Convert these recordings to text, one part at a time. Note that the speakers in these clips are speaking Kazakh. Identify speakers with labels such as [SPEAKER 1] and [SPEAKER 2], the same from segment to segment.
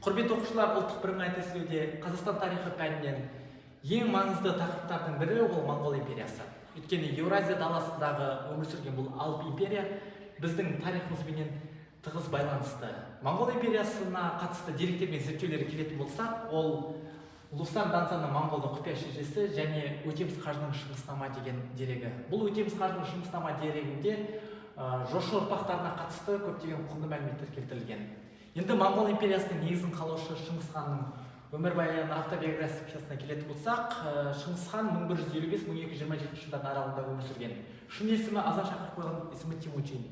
[SPEAKER 1] Құрметті оқушылар, ұлттық бірыңғай тестілеуде Қазақстан тарихы пәнінен ең маңызды тақырыптардың бірі ол Моңғол империясы. Өйткені Еуразия даласындағы өмір сүрген бұл алып империя біздің тарихымызбенен тығыз байланысты. Моңғол империясына қатысты деректер мен зерттеулер келетін болсақ, ол Лусан Данцаның Моңғолдың құпия шежіресі және Өтеміс қажының Шыңғыснама деген дерегі. Бұл Өтеміс қажының Шыңғыснама дерегінде жошы ұрпақтарына қатысты көптеген құнды мәліметтер келтірілген. Енді Моңғол империясының негізін қалаушы Шыңғыс ханның өмірбаяны автобиографиясына келетін болсақ, Шыңғыс хан 1155-1227 жылдар аралығында өмір сүрген. Шын есімі азан шақырып қойған есімі Темучин.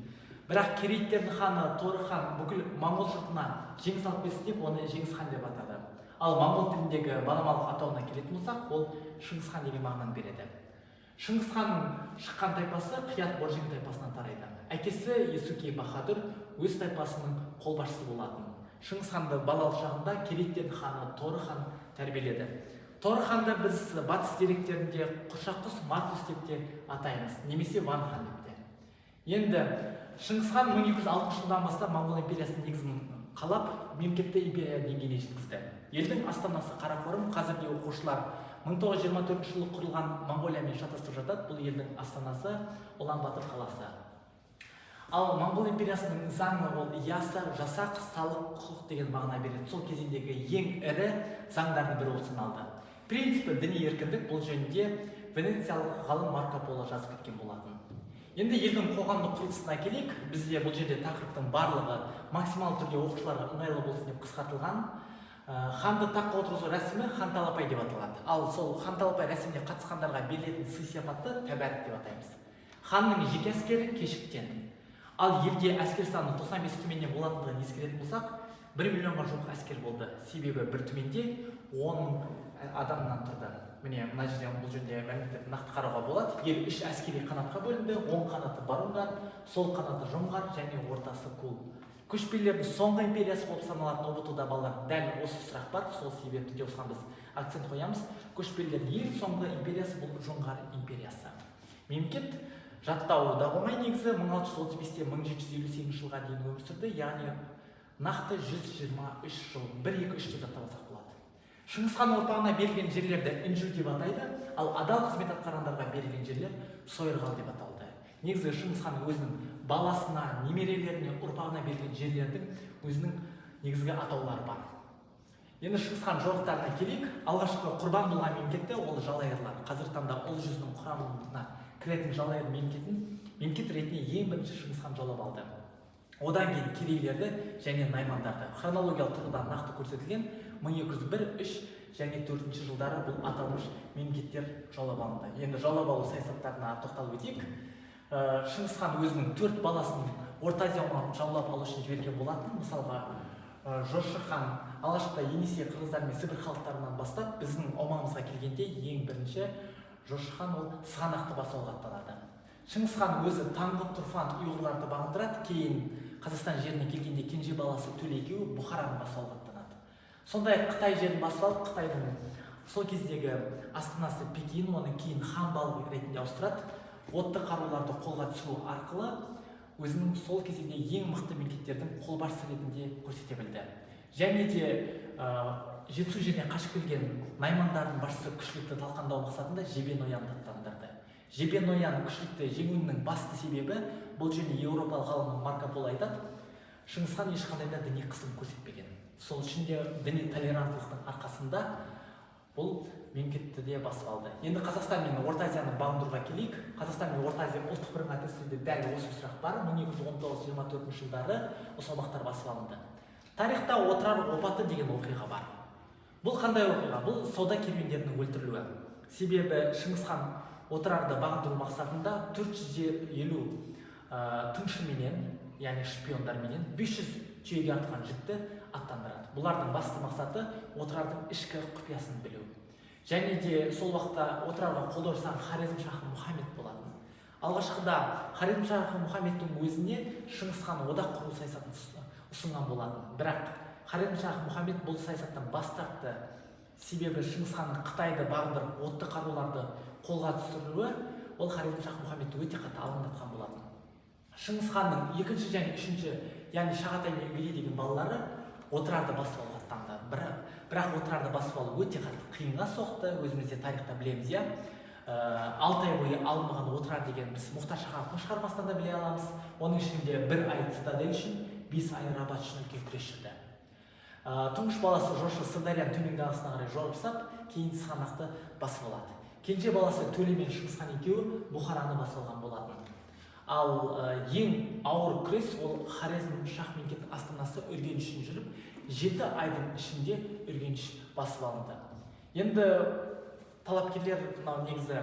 [SPEAKER 1] Бірақ керейттердің ханы Торы хан бүкіл моңғол жұртына жеңіс алып берсін деп оны Жеңіс хан деп атады. Ал моңғол тіліндегі баламалық атауына келетін болсақ, ол Шыңғыс хан деген мағынаны береді. Шыңғыс ханның шыққан тайпасы Қият Боржен тайпасынан тарайды. Әкесі Есукей Баһадүр өз тайпасының қолбасшысы болатын. Шыңғыс ханды балалық шағында керейттердің ханы Торы хан тәрбиеледі. Торы ханды біз батыс деректерінде Құршақұс Матус деп те атаймыз, немесе Ван хан деп те. Енді Шыңғыс хан 1206 жылдан бастап Моңғол империясының негізін қалап, мемлекетті империя деңгейіне жеткізді. Елдің астанасы Қарақорым, қазіргі оқушылар 1924 жылы құрылған Моңғолиямен шатастырып жатады. Бұл елдің астанасы Улан Батыр қаласы. Ал Моңғол империясының заңы ол яса, жасақ, салық, құқық деген мағына береді. Сол кезеңдегі ең ірі заңдардың бірі болып саналды. Принципі діни еркіндік, бұл жөнінде венециялық ғалым Марко Поло жазып кеткен болатын. Енді елдің қоғамдық құрылысына келейік. Бізде бұл жерде тақырыптың барлығы максимал түрде оқушыларға ыңғайлы болсын деп қысқартылған. Ханды таққа отырғызу рәсімі хан талапай деп аталады. Ал сол хан талапай рәсіміне қатысқандарға берілетін сый-сияпатты тәбәрік деп атаймыз. Ханның жеке әскері кешіктен. Ал елде әскер саны 95 түменнен болатындығын ескеретін болсақ, 1 миллионға жуық әскер болды. Себебі бір түменде 10 адамнан тұрды. Міне мына жерде бұл жөнінде мәліметтерді нақты қарауға болады. Ел 3 әскери қанатқа бөлінді. Оң қанаты Барунган, сол қанаты Жоңғар және ортасы Кул. Көшпелілердің соңғы империясы болып саналатын ұбытуда балалар дәл осы сұрақ бар. Сол себепті де осыған біз акцент қоямыз. Көшпелілердің ең соңғы империясы бұл Жоңғар империясы. Мемлекет жаттауы да оңай негізі 1635-тен 1758 жылға дейін өмір сүрді, яғни нақты 123 жыл, 1-2-3 деп жаттап алсақ болады. Шыңғыс хан ұрпағына берілген жерлерді Інжу деп атайды, ал адал қызмет атқарғандарға берілген жерлер Сойырғал деп аталды. Негізі Шыңғыс хан өзінің баласына, немерелеріне, ұрпағына берілген жерлердің өзінің негізгі атаулары бар. Енді Шыңғыс хан жорықтарына келейік. Алғашқы құрбан болған мемлекеті ол жалайырлар. Қазіргі таңда ұлы жүздің құрамына кіретін жалайыр мемлекет ретінде ең бірінші Шыңғыс хан жаулап алды. Одан кейін керейлерді және наймандарды. Хронологиялық тұрғыдан нақты көрсетілген 1201-3 және 4 жылдары бұл аталмыш мемлекеттер жаулап алынды. Енді жаулап алу саясаттарына тоқталып өтейік. Шыңғыс хан өзінің 4 баласын Орта Азияға жаулап алу үшін жіберген болатын. Мысалға, Жошы хан алғашқыда Енисей қырғыздар мен Сібір халықтарынан бастап біздің аумағымызға келгенде ең бірінші Жошы хан ол Сығанақты бастауға аттанады. Шыңғыс хан өзі Таңғұт, Тұрфан, ұйғырларды бағындырады. Кейін Қазақстан жеріне келгенде кенже баласы Төле екеуі Бұхараны бастауға аттанады. Сондай Қытай жерін басып алып, Қытайдың сол кездегі астанасы Пекин, оны кейін хан балық ретінде ауыстырады. Отты қаруларды қолға түсіру арқылы өзінің сол кезеңде ең мықты мемлекеттердің қолбасшысы ретінде көрсете білді. Және де жетісу жеріне қашып келген наймандардың басшысы күшлікті талқандау мақсатында Жебен Оянды аттандырды. Жебен Оян күшлікті жеңуінің басты себебі бұл жөнінде еуропалық ғалым Марко Поло айтады, Шыңғыс хан ешқандай да діни қысым көрсетпеген. Сол үшін де діни толеранттылықтың арқасында бұл мемлекетті де басып алды. Енді Қазақстан мен Орта Азияны бағындыруға келейік. Қазақстан мен Орта Азия ұлттық бірыңғай тестілеуде дәл осы сұрақ бар. 1219-24 жылдары осы аумақтар басып алынды. Тарихта Отырар опаты деген оқиға бар. Бұл қандай оқиға? Бұл сауда керуендерінің өлтірілуі. Себебі Шыңғыс хан Отырарды бағындыру мақсатында 450 тыңшыменен, яғни шпиондарменен 500 түйеге артқан жікті аттандырады. Бұлардың басты мақсаты Отырардың ішкі құпиясын білу. Және де сол уақытта Отырарға қолдау жасаған Хорезм-Шахы Мұхаммед болатын. Алғашқыда Хорезм-Шахы Мұхаммедтің өзіне Шыңғыс хан одақ құру саясатын ұсынған болатын. Бірақ Хорезм-Шахы Мұхаммед бұл саясаттан бас тартты. Себебі Шыңғыс ханның Қытайды бағындырып, отты қаруларды қолға түсіруі ол Хорезм-Шахы Мұхаммедті өте қатты алаңдатқан болатын. Шыңғыс ханның екінші және үшінші, яғни Шағатай мен Өгей деген балалары Отырарды басып алуға аттанды. бірақ отырарды басып алу өте қатты қиынға соқты. Өзімізде тарихта білеміз, иә. 6 ай бойы алынбаған отырар деген біз Мұхтар Шахановтың шығармасынан да біле аламыз. Оның ішінде 1 ай цитадель үшін, 5 ай Рабат үшін үлкен күрес жүрді. Тұңғыш баласы Жошы Сырдарияның төменгі ағысына қарай жорып сап, кейін Сығанақты басып алады. Кенже баласы Төле мен Шыңғысхан екеуі Бұхараны басып алған болатын. Ал ең ауыр күрес ол Хорезм Шах мемлекетінің астанасы Үргеніш үшін жүріп, 7 айдың ішінде Үргеніш басып алынды. Енді талапкерлер негізі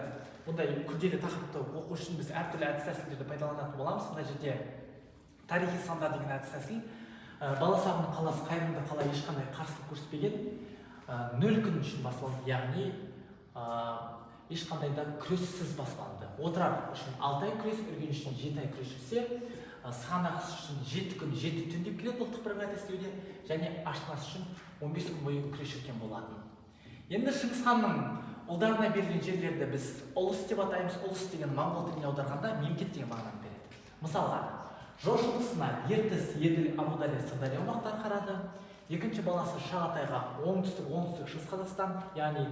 [SPEAKER 1] бұндай күрделі тақырыпты оқу үшін біз әртүрлі әдіс-тәсілдерді пайдаланатын боламыз. Мына жерде тарихи сандар деген әдіс-тәсіл, Баласағұн қаласы қайырымды қала ешқандай қарсылық көрсетпеген, 0 күн үшін басып алынды, яғни ешқандай да күрессіз басып алынды. Отырар үшін 6 ай күрес, Үргеніш үшін 7 ай күрес жүрсе, Сығанақ үшін 7 күн 7 түн деп келеді ұлттық бірыңғай тестілеуде, және Аштанас үшін 15 күн бойы күрес жүрген болатын. Енді Шыңғысханның ұлдарына берілген жерлерді біз ұлыс деп атаймыз. Ұлыс деген моңғол тіліне аударғанда мемлекет деген мағынаны береді. Мысалға, Жошы ұлысына Ертіс, Еділ, Амудария, Сырдария аумақтарын қарады. Екінші баласы Шағатайға оңтүстік шығыс Қазақстан, яғни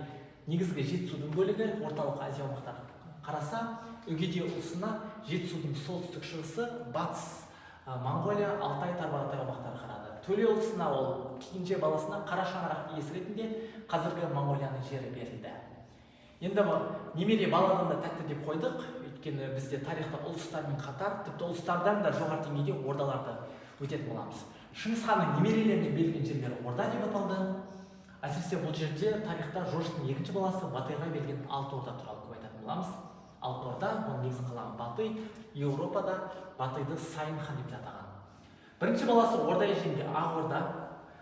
[SPEAKER 1] негізгі Жетісудың бөлігі, орталық Азия аумақтарын қараса, Үгедей ұлысына Жетісудың солтүстік шығысы, батыс Моңғолия, Алтай, Тарбағатай аумақтары қарады. Төле ұлысына ол кенже баласына қара шаңырақ иесі ретінде қазіргі Моңғолияның жері берілді. Енді немере баладан да тәтті деп қойдық, өйткені бізде тарихта ұлыстармен қатар, тіпті ұлыстардан да жоғары деңгейде ордаларды өтетін боламыз. Шыңғысханның немерелеріне берілген жерлері орда деп аталды. Әсіресе бұл жерде тарихта Жошының екінші баласы Батыйға берілген 6 орда туралы көп айтатын боламыз. 6 орда, оның негізін қалаған Батый, Еуропада Батыйды Сайын хан деп атаған. Бірінші баласы орда ежінде Ақ Орда,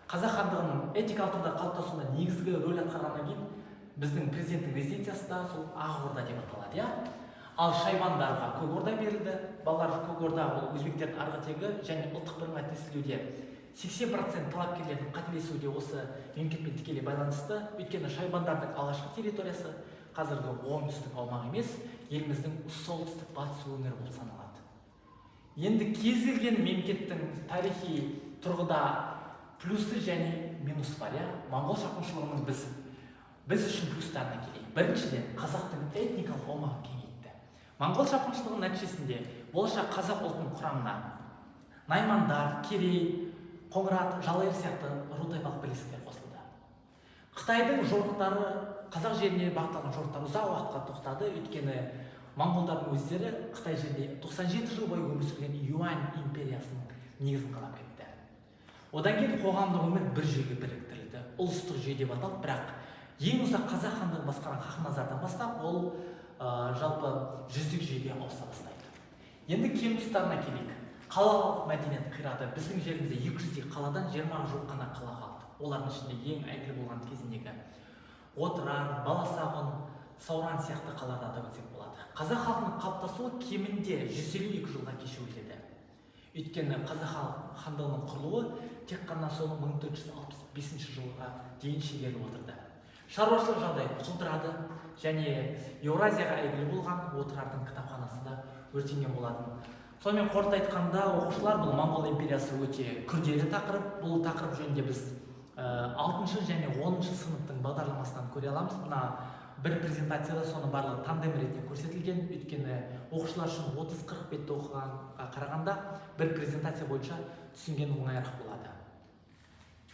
[SPEAKER 1] Қазақ хандығының этикалық тұрғыда қалыптасуына негізгі рөл атқарғаннан кейін біздің президенттің резиденциясы да сол Ақ Орда деп аталады, иә. Ал Шайбандарға Көк Орда берілді. Балалар Көк Орда ол өзбектердің арғы тегі және ұлттық бірыңғай тестілеуде 80% талапкерлердің қателесуі осы мемлекетпен тікелей байланысты. Өйткені Шайбандардың алғашқы территориясы қазіргі оңтүстік аумақ емес, еліміздің солтүстік батыс өңірі болып саналады. Енді кез келген мемлекеттің тарихи тұрғыда плюсы және минусы бар, иә. Моңғол шапқыншылығының біз үшін плюстарына келейік. Біріншіден, қазақтың этникалық аумағын кеңейтті. Моңғол шапқыншылығының нәтижесінде болашақ қазақ ұлтының құрамына наймандар, керей, қоңырат, жалайыр сияқты ру-тайпалық бірлестіктер қосылды. Қытайдың жорықтары, қазақ жеріне бағытталған жорықтар ұзақ уақытқа тоқтады, өйткені моңғолдардың өздері Қытай жерінде 97 жыл бойы өмір сүрген Юань империясының негізін қалап кетті. Одан кейін қоғамдық өмір бір жүйеге біріктірілді. Ұлыстық жүйе деп аталды, бірақ ең ұзақ қазақ хандығын басқарған Хақназардан бастап ол жалпы жүздік жүйеге ауыса бастайды. Енді кем тұстарына келейік. Қалалық мәдениет қирады. Біздің жерімізде 200-дей қаладан 20-ға жуық қана қала қалды. Олардың ішінде ең әйгілі болған кезіндегі Отырар, Баласағұн, Сауран сияқты қалаларды атап өтсек болады. Қазақ халқының қалыптасуы кемінде 152 жылға кешеуілдеді. Өйткені қазақ хандығының құрылуы тек қана соның 1465 жылға дейін шегеріліп отырды. Шаруашылық жағдай құлдырады және Еуразияға әйгілі болған Отырардың кітапханасында өртенген болатын. Сонымен қорыта айтқанда, оқушылар, бұл Моңғол империясы өте күрделі тақырып. Бұл тақырып жөнінде біз 6 және 10 сыныптың бағдарламасынан көре аламыз. Мына бір презентацияда соны барлығы тандем ретінде көрсетілген. Өйткені оқушылар үшін 30-40 бетті оқығанға қарағанда бір презентация бойынша түсінген оңайырақ болады.